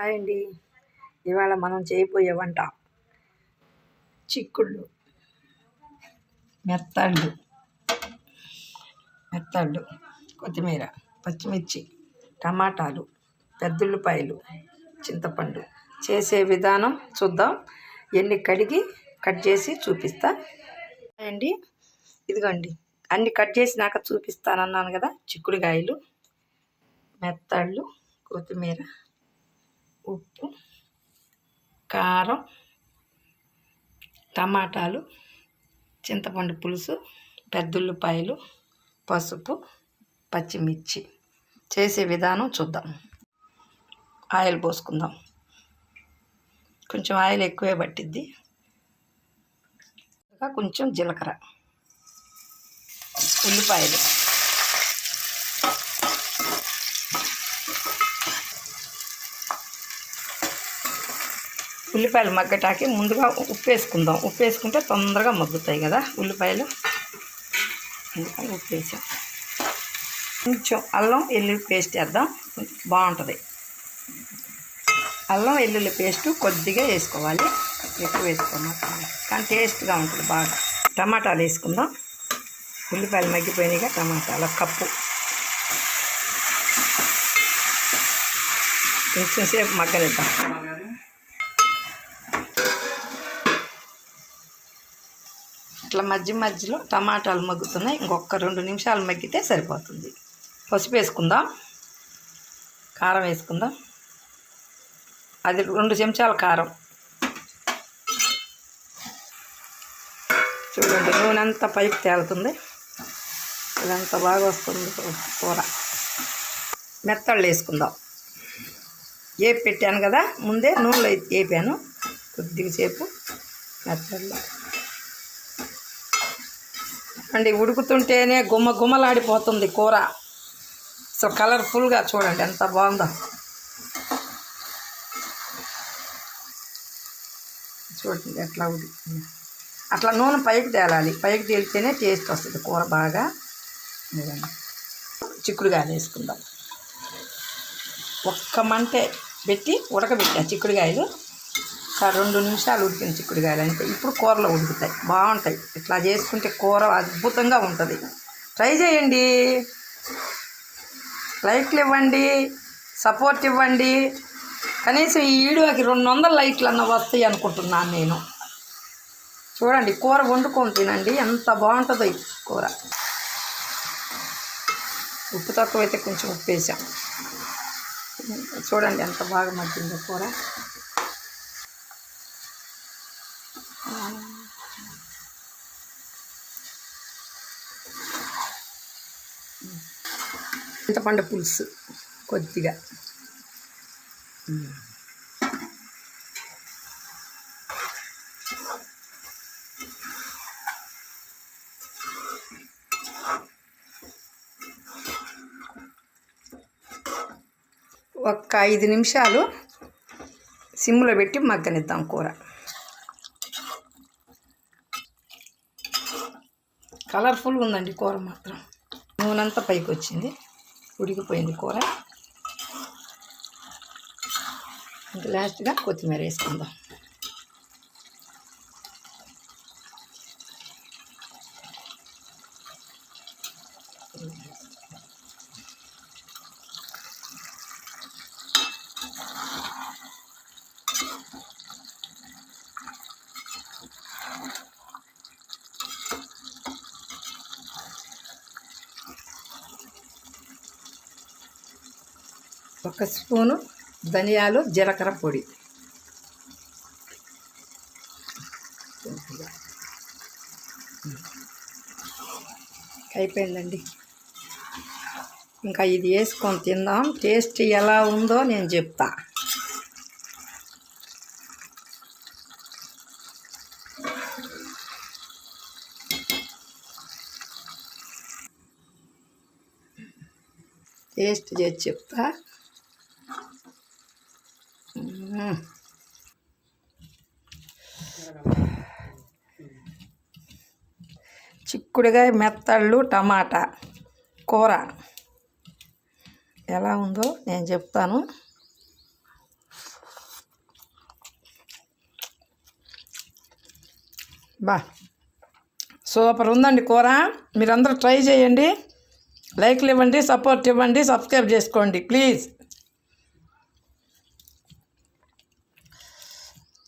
Hi అండి. ఇవాళ మనం చేయబోయే వంట చిక్కుళ్ళు, మెత్తళ్ళు, కొత్తిమీర, పచ్చిమిర్చి, టమాటాలు, పెద్దుల్లిపాయలు, చింతపండు. చేసే విధానం చూద్దాం. ఎన్ని కడిగి కట్ చేసి చూపిస్తా అండి. ఇదిగోండి, అన్ని కట్ చేసినాక చూపిస్తానన్నాను కదా. చిక్కుడుకాయలు, మెత్తళ్ళు, కొత్తిమీర, ఉప్పు, కారం, టమాటాలు, చింతపండు పులుసు, పెద్దుల్లిపాయలు, పసుపు, పచ్చిమిర్చి. చేసే విధానం చూద్దాం. ఆయిల్ పోసుకుందాం. కొంచెం ఆయిల్ ఎక్కువే పట్టిద్ది. కొంచెం జీలకర్ర, ఉల్లిపాయలు, ఉల్లిపాయలు మగ్గటాకి ముందుగా ఉప్పు వేసుకుందాం. ఉప్పు వేసుకుంటే తొందరగా మగ్గుతాయి కదా ఉల్లిపాయలు, అందుకని ఉప్పు వేసాం. కొంచెం అల్లం వెల్లుల్లి పేస్ట్ వేద్దాం, బాగుంటుంది. అల్లం వెల్లుల్లి పేస్ట్ కొద్దిగా వేసుకోవాలి, ఎక్కువ వేసుకోవాలి కానీ టేస్ట్గా ఉంటుంది బాగా. టమాటాలు వేసుకుందాం. ఉల్లిపాయలు మగ్గిపోయినాయిగా, టమాటాలు కప్పు. కొంచెం సేపు మగ్గనిద్దాం. ఇట్లా మధ్యలో టమాటాలు మగ్గుతున్నాయి. ఇంకొక 2 నిమిషాలు మగ్గితే సరిపోతుంది. పసుపు వేసుకుందాం, కారం వేసుకుందాం. అది 2 చెంచాల కారం. చూడండి, నూనె అంతా పైకి తేలుతుంది. ఇదంతా బాగా వస్తుంది కూర. మెత్తళ్ళు వేసుకుందాం. వేపి పెట్టాను కదా ముందే, నూనెలో వేపాను కొద్దిగా సేపు. మెత్తళ్ళు అండి, ఉడుకుతుంటేనే గుమ్మలాడిపోతుంది కూర. అసలు కలర్ఫుల్గా చూడండి ఎంత బాగుందో. చూడండి ఎట్లా ఉడుకుతుంది. అట్లా నూనె పైకి తేలాలి. పైకి తేలితేనే టేస్ట్ వస్తుంది కూర బాగా. చిక్కుడుకాయలు వేసుకుందాం. ఒక్క మంటే పెట్టి ఉడకబెట్టా చిక్కుడుకాయలు. 2 నిమిషాలు ఉడికిన చిక్కుడుకాయలు అంటే ఇప్పుడు కూరలో ఉడుకుతాయి, బాగుంటాయి. ఇట్లా చేసుకుంటే కూర అద్భుతంగా ఉంటుంది. ట్రై చేయండి, లైక్లు ఇవ్వండి, సపోర్ట్ ఇవ్వండి. కనీసం ఈ వీడియోకి 200 లైక్లు అన్న వస్తాయి అనుకుంటున్నాను నేను. చూడండి, కూర వండుకొని తినండి, ఎంత బాగుంటుందో ఈ కూర. ఉప్పు తక్కువైతే కొంచెం ఉప్పు వేసాం. చూడండి ఎంత బాగా మగ్గిందో కూర. చింతపండు పులుసు కొద్దిగా. ఒక్క 5 నిమిషాలు సిమ్లో పెట్టి మగ్గనిద్దాం కూర. కలర్ఫుల్గా ఉందండి కూర మాత్రం. నూనె అంతా పైకి వచ్చింది, ఉడికిపోయింది కూర. ఇంకా లాస్ట్గా కొత్తిమీర వేసుకుందాం. ఒక స్పూను ధనియాలు, జీలకర్ర పొడి. అయిపోయిందండి. ఇంకా ఇది వేసుకొని తిందాం. టేస్ట్ ఎలా ఉందో నేను చెప్తా. టేస్ట్ చేసి చెప్తా. చిక్కుడుకాయ, మెత్తళ్ళు, టమాటా కూర ఎలా ఉందో నేను చెప్తాను. బా సూపర్ ఉందండి కూర. మీరందరూ ట్రై చేయండి, లైక్లు ఇవ్వండి, సపోర్ట్ ఇవ్వండి, సబ్స్క్రైబ్ చేసుకోండి ప్లీజ్.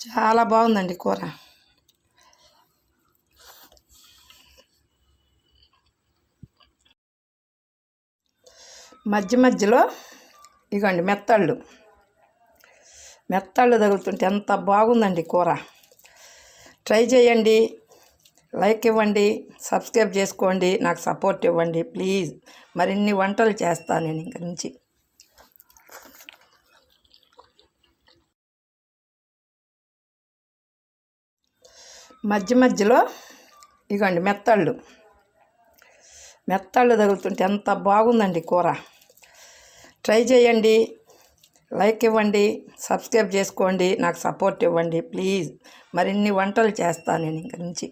చాలా బాగుందండి కూర. మధ్య మధ్యలో ఇగోండి మెత్తళ్ళు తగులుతుంటే ఎంత బాగుందండి కూర. ట్రై చేయండి, లైక్ ఇవ్వండి, సబ్స్క్రైబ్ చేసుకోండి, నాకు సపోర్ట్ ఇవ్వండి ప్లీజ్. మరిన్ని వంటలు చేస్తాను నేను ఇంక నుంచి. మధ్య మధ్యలో ఇగోండి మెత్తళ్ళు తగులుతుంటే ఎంత బాగుందండి కూర. ట్రై చేయండి, లైక్ ఇవ్వండి, సబ్స్క్రైబ్ చేసుకోండి, నాకు సపోర్ట్ ఇవ్వండి ప్లీజ్. మరిన్ని వంటలు చేస్తాను నేను ఇంక నుంచి.